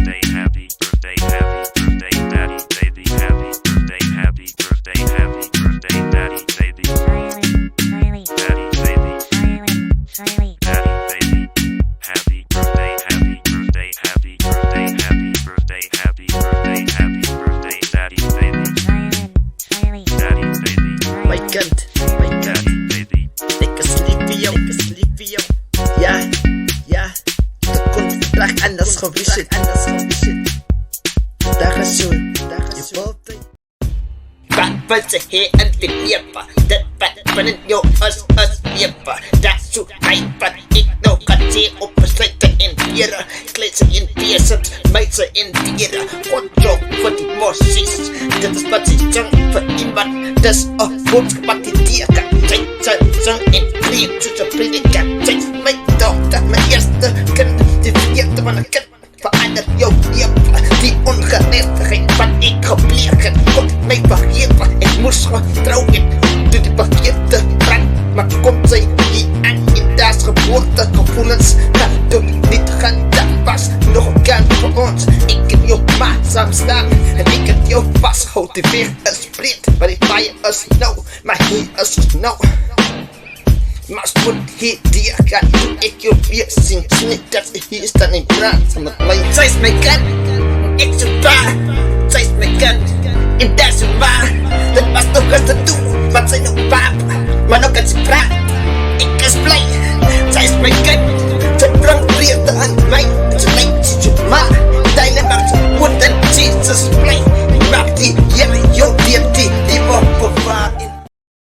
birthday, happy birthday, daddy, baby, happy birthday, daddy, baby, daddy, baby, daddy, baby, happy birthday, daddy, baby, daddy, baby, My God, daddy, baby. take a sleepy yo. Ja, de contract anders gewisseld. Daar is zo, je bolte. Wat ze heen en te liepen. Dat wat van jou als liepen. Dat zo hij wat ik nou kan zien op besluiten in dieren. Kleed ze in dieren, meid ze in dieren. Control voor die mossies. Dit is wat ze zang voor iemand. Dat is een boodschap wat die dier kan. Zij zang in kreeg, zoals ze prediken. Zij is mijn dochter, mijn eerste kind. De vierde van een kind. Verander jouw leven, die ongerechtigheid wat ik gepleegd heb. God mij vergeven, ik moest vertrouwen. Doe die verkeerde brand, maar komt zij hier aan in daas geboorte. Gevoelens gaan dood, niet gaan, dat was nog een kant voor ons. Ik heb jou maatzaam staan en ik heb jou vasthoud. De weg is breed, maar die fire is nou, maar hier is nou. Maar spoed hier die gaan, toen ik jou weer zien. Niet dat ze hier staan in brand met mij. Zij is mijn kind, ik zoek waar. Zij is mijn kind, en dat is waar. Het was nog eens te doen, wat zij nog wapen. Maar nog eens